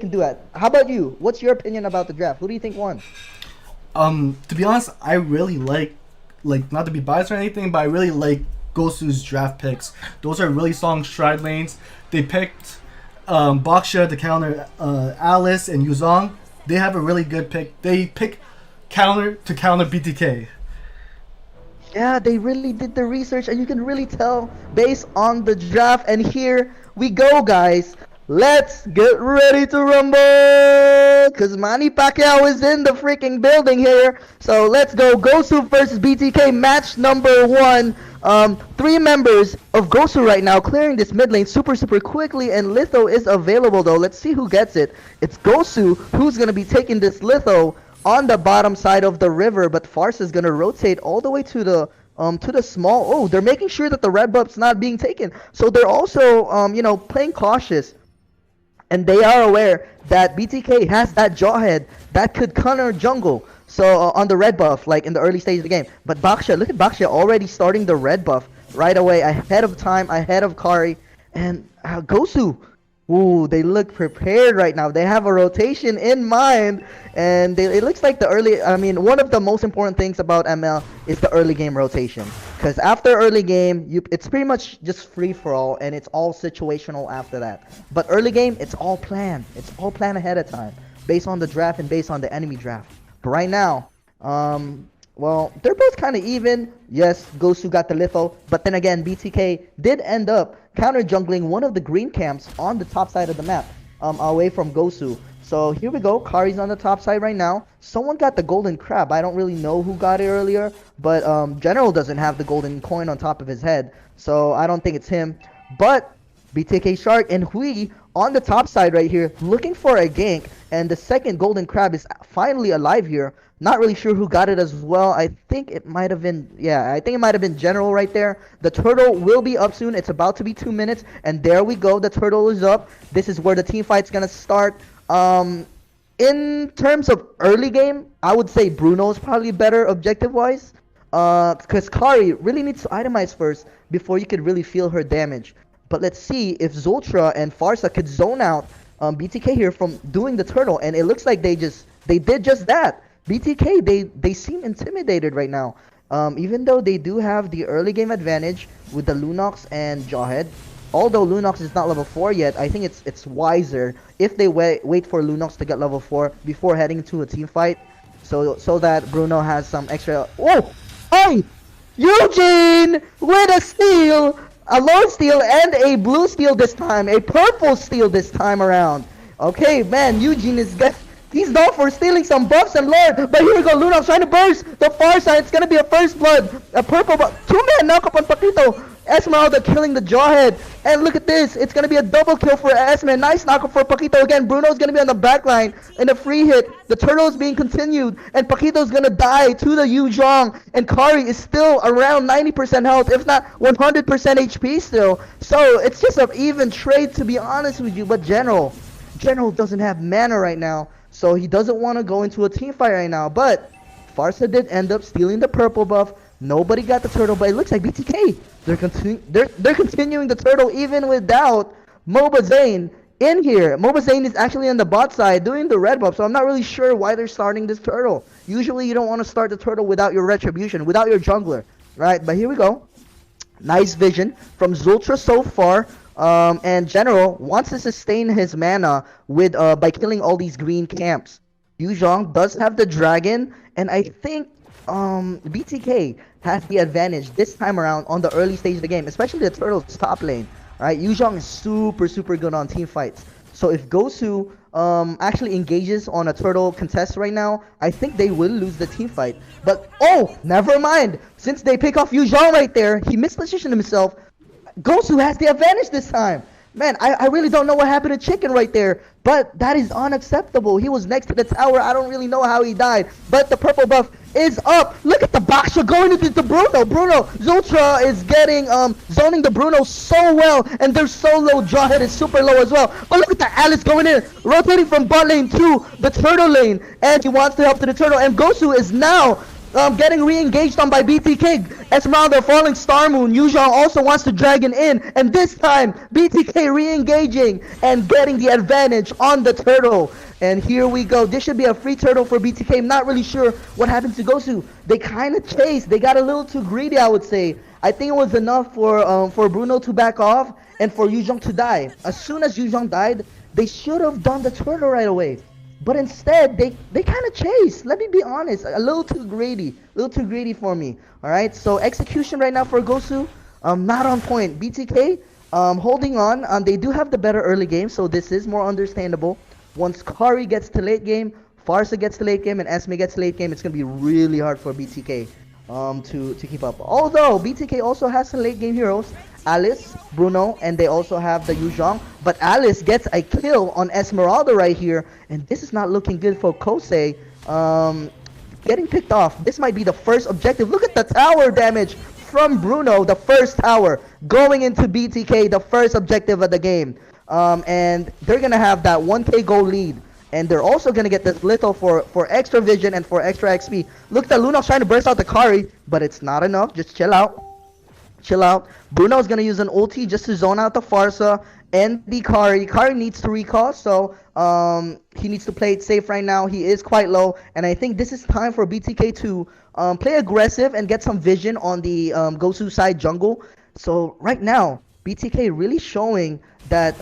can do it. How about you? What's your opinion about the draft? Who do you think won? To be honest, I really like not to be biased or anything, but I really like GOSU's draft picks. Those are really strong stride lanes. They picked Baksha to counter Alice and Yuzong. They have a really good pick. They pick counter to counter BTK. Yeah, they really did the research, and you can really tell based on the draft. And here we go, guys. Let's get ready to rumble! Because Manny Pacquiao is in the freaking building here. So let's go. GOSU versus BTK match number 1. Three members of GOSU right now clearing this mid lane super quickly, and Litho is available though. Let's see who gets it. It's GOSU who's going to be taking this Litho on the bottom side of the river, but Farce is going to rotate all the way to the small. Oh, they're making sure that the red buff's not being taken. So they're also, playing cautious. And they are aware that BTK has that jawhead that could counter jungle. So on the red buff, like in the early stage of the game. But Baksha, look at Baksha already starting the red buff right away, ahead of time, ahead of Kari. And GOSU, ooh, they look prepared right now. They have a rotation in mind, and it looks like one of the most important things about ML is the early game rotation. Because after early game, it's pretty much just free for all, and it's all situational after that. But early game, it's all planned. It's all planned ahead of time, based on the draft and based on the enemy draft. But right now, well, they're both kind of even. Yes, GOSU got the litho, but then again, BTK did end up counter jungling one of the green camps on the top side of the map, away from GOSU. So here we go. Kari's on the top side right now. Someone got the golden crab. I don't really know who got it earlier, but General doesn't have the golden coin on top of his head, so I don't think it's him. But BTK Shark and Hui on the top side right here, looking for a gank, and the second golden crab is finally alive here. Not really sure who got it as well. I think it might have been, yeah, I think it might have been General right there. The turtle will be up soon. It's about to be 2 minutes, and there we go. The turtle is up. This is where the team fight's gonna start. In terms of early game, I would say Bruno's probably better objective-wise. Because Kari really needs to itemize first before you could really feel her damage. But let's see if Zultra and Farsa could zone out BTK here from doing the turtle, and it looks like they did just that. BTK, they seem intimidated right now. Even though they do have the early game advantage with the Lunox and Jawhead. Although Lunox is not level 4 yet, I think it's wiser if they wait for Lunox to get level 4 before heading to a team fight, so that Bruno has some extra. Oh, hey, Eugene with a steal, a lone steal and a blue steal this time, a purple steal this time around. Okay, man, Eugene he's known for stealing some buffs and lore, but here we go, Lunox trying to burst the far side. It's gonna be a first blood, a purple, but 2-man knockup on Paquito. Esmeralda killing the Jawhead, and look at this, it's gonna be a double kill for Esme. Nice knockup for Paquito again. Bruno's gonna be on the back line in a free hit. The turtle is being continued, and Paquito's gonna die to the Yu Zhong, and Kari is still around 90% health, if not 100% HP still. So it's just an even trade, to be honest with you. But General doesn't have mana right now, so he doesn't want to go into a team fight right now. But Farsa did end up stealing the purple buff. Nobody got the turtle, but it looks like BTK. They're continuing the turtle even without Moba Zane in here. Moba Zane is actually on the bot side doing the red buff, so I'm not really sure why they're starting this turtle. Usually you don't want to start the turtle without your retribution, without your jungler, right? But here we go. Nice vision from Zultra so far. And General wants to sustain his mana with by killing all these green camps. Yu Zhong does have the dragon, and I think BTK has the advantage this time around on the early stage of the game, especially the turtle's top lane. Right, Yu Zhong is super good on team fights. So if GOSU actually engages on a turtle contest right now, I think they will lose the team fight. But oh, never mind. Since they pick off Yu Zhong right there, he mispositioned himself. GOSU has the advantage this time. Man, I really don't know what happened to Chicken right there, but that is unacceptable. He was next to the tower. I don't really know how he died, but the purple buff is up. Look at the Baksha going into the Bruno. Zultra is getting zoning the Bruno so well, and their solo Jawhead is super low as well. But look at the Alice going in, rotating from bot lane to the turtle lane, and he wants to help to the turtle, and GOSU is now getting re-engaged on by BTK. Esmeralda falling Star Moon. Yuzhong also wants to drag it in, and this time BTK re-engaging and getting the advantage on the turtle. And here we go. This should be a free turtle for BTK. I'm not really sure what happened to GOSU. They kind of chased. They got a little too greedy, I would say. I think it was enough for Bruno to back off and for Yuzhong to die. As soon as Yuzhong died, they should have done the turtle right away. But instead, they kind of chased. Let me be honest, a little too greedy for me. All right, so execution right now for GOSU, not on point. BTK, holding on. They do have the better early game, so this is more understandable. Once Kari gets to late game, Farsa gets to late game, and Esme gets to late game, it's gonna be really hard for BTK to keep up. Although BTK also has some late game heroes, Alice, Bruno, and they also have the Yuzhong. But Alice gets a kill on Esmeralda right here, and this is not looking good for Kosei. Getting picked off. This might be the first objective. Look at the tower damage from Bruno, the first tower going into BTK, the first objective of the game. And they're gonna have that 1k gold lead. And they're also going to get this little for extra vision and for extra XP. Look at Lunox trying to burst out the Kari, but it's not enough. Just chill out. Chill out. Bruno's going to use an ulti just to zone out the Farsa and the Kari. Kari needs to recall, so he needs to play it safe right now. He is quite low, and I think this is time for BTK to play aggressive and get some vision on the GOSU side jungle. So right now, BTK really showing that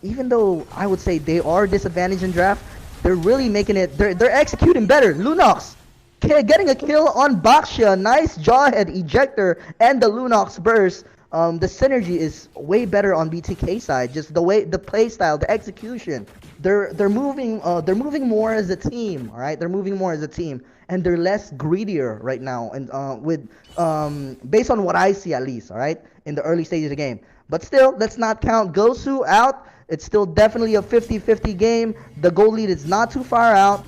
even though I would say they are disadvantaged in draft, they're really making it. They're executing better. Lunox getting a kill on Baxia. Nice jawhead ejector and the Lunox burst. The synergy is way better on BTK side. Just the way the play style, the execution. They're moving more as a team. All right, they're moving more as a team, and they're less greedier right now. And with based on what I see at least. All right, in the early stages of the game. But still, let's not count GOSU out. It's still definitely a 50-50 game. The gold lead is not too far out.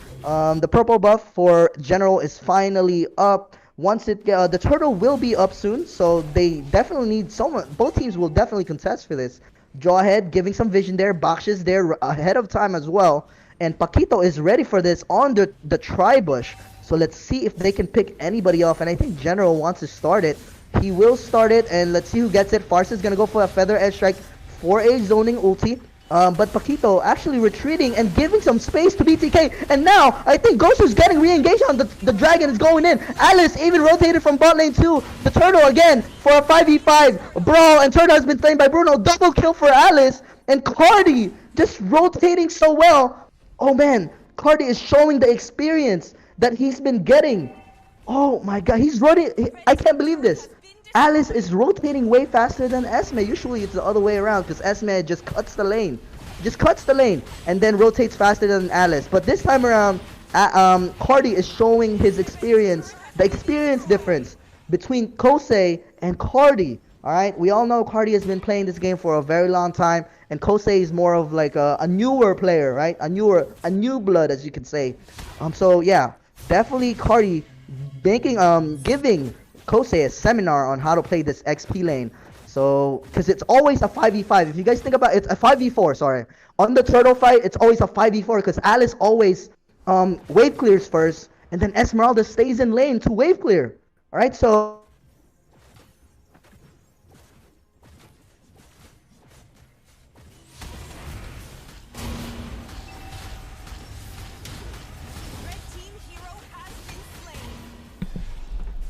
The purple buff for General is finally up. Once it the turtle will be up soon, so they definitely need someone. Both teams will definitely contest for this. Jawhead giving some vision there. Baksh is there ahead of time as well. And Paquito is ready for this on the tri-bush. So let's see if they can pick anybody off. And I think General wants to start it. He will start it, and let's see who gets it. Farsa is going to go for a Feather Edge Strike for a zoning ulti. But Paquito actually retreating and giving some space to BTK. And now, I think GOSU's getting re-engaged on the dragon is going in. Alice even rotated from bot lane to the turtle again for a 5v5 brawl. And turtle has been slain by Bruno. Double kill for Alice. And Cardi just rotating so well. Oh man, Cardi is showing the experience that he's been getting. Oh my god, he's running. I can't believe this. Alice is rotating way faster than Esme. Usually it's the other way around because Esme just cuts the lane. And then rotates faster than Alice. But this time around, Cardi is showing his experience, the experience difference between Kosei and Cardi. Alright, we all know Cardi has been playing this game for a very long time, and Kosei is more of like a newer player, right? A new blood, as you could say. So yeah, definitely Cardi giving Kosei a seminar on how to play this XP lane. So, because it's always a 5v5. If you guys think about it, it's a 5v4, sorry. On the turtle fight, it's always a 5v4 because Alice always wave clears first, and then Esmeralda stays in lane to wave clear. Alright, so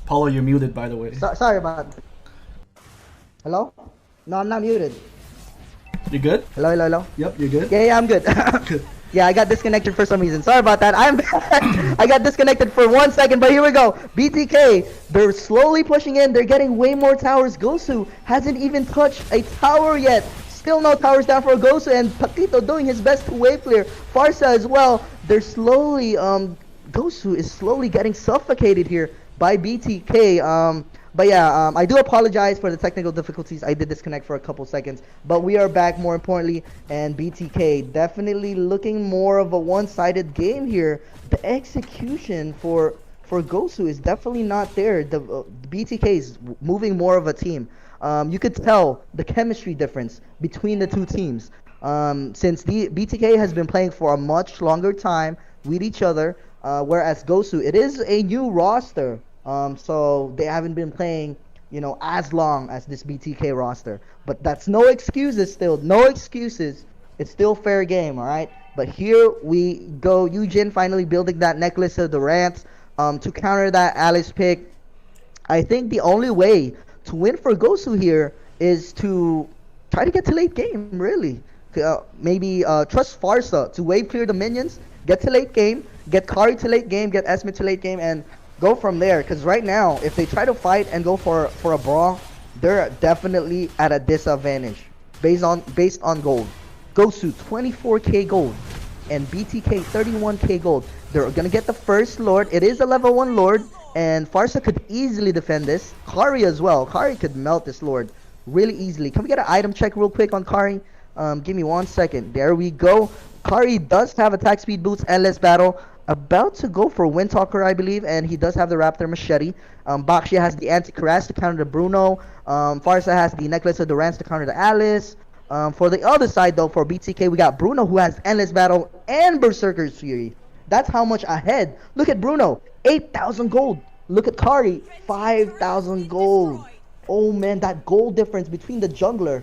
Paulo, you're muted, by the way. sorry about that. Hello? No, I'm not muted. You good? Hello? Yep, you're good. Yeah, I'm good. Good. Yeah, I got disconnected for some reason. Sorry about that. I'm back. I got disconnected for 1 second, but here we go. BTK, they're slowly pushing in. They're getting way more towers. GOSU hasn't even touched a tower yet. Still no towers down for GOSU, and Paquito doing his best to wave clear. Farsa as well. They're slowly, GOSU is slowly getting suffocated here by BTK. But yeah, I do apologize for the technical difficulties. I did disconnect for a couple seconds, but we are back more importantly, and BTK definitely looking more of a one-sided game here. The execution for GOSU is definitely not there. The BTK is moving more of a team. You could tell the chemistry difference between the two teams. Since the BTK has been playing for a much longer time with each other, whereas GOSU, it is a new roster. So they haven't been playing, as long as this BTK roster. But that's no excuses still. No excuses. It's still fair game, all right? But here we go. Eugen finally building that necklace of Durant to counter that Alice pick. I think the only way to win for GOSU here is to try to get to late game, really. Maybe trust Farsa to wave clear the minions, get to late game, get Kari to late game, get Esme to late game, and go from there. Because right now, if they try to fight and go for a brawl, they're definitely at a disadvantage based on gold. GOSU 24k gold and BTK 31k gold. They're gonna get the first Lord. It is a level 1 Lord, and Farsa could easily defend this. Kari as well. Kari could melt this Lord really easily. Can we get an item check real quick on Kari? Give me 1 second. There we go. Kari does have attack speed boots, endless battle. About to go for Windtalker, I believe, and he does have the Raptor Machete. Bakshia has the Anti-Cuirass to counter the Bruno. Farsa has the Necklace of Durance to counter the Alice. For the other side, though, for BTK, we got Bruno, who has Endless Battle and Berserker's Fury. That's how much ahead. Look at Bruno, 8,000 gold. Look at Kari, 5,000 gold. Oh man, that gold difference between the jungler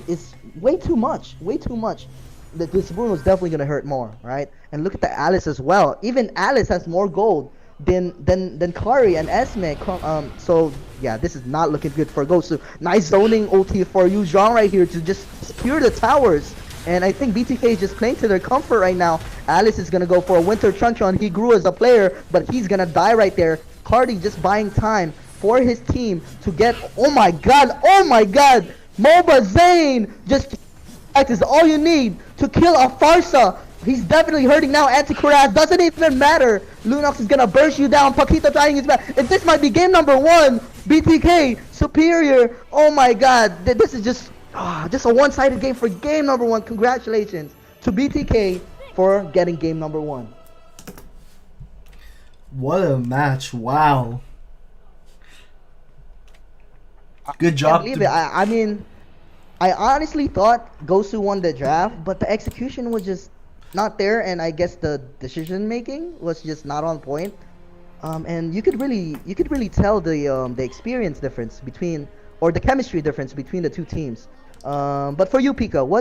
is way too much. Way too much. This Bruno's definitely gonna hurt more, right? And look at the Alice as well. Even Alice has more gold than Kari and Esme. So yeah, this is not looking good for GOSU. Nice zoning OT for you, Jean, right here to just secure the towers. And I think BTK is just playing to their comfort right now. Alice is gonna go for a Winter Truncheon. He grew as a player, but he's gonna die right there. Cardi just buying time for his team to get. Oh my god! Oh my god! Moba Zane just. That is all you need to kill a Farsa. He's definitely hurting now. Anti-Cuirass doesn't even matter. Lunox is gonna burst you down. Paquito trying his best. If this might be game number 1, BTK superior. Oh my god, this is just a one-sided game for game number 1. Congratulations to BTK for getting game number 1. What a match! Wow. Good I job. believe it. I mean, I honestly thought GOSU won the draft, but the execution was just not there, and I guess the decision making was just not on point. And you could really tell the experience difference between, or the chemistry difference between the two teams. But for you, Pika, what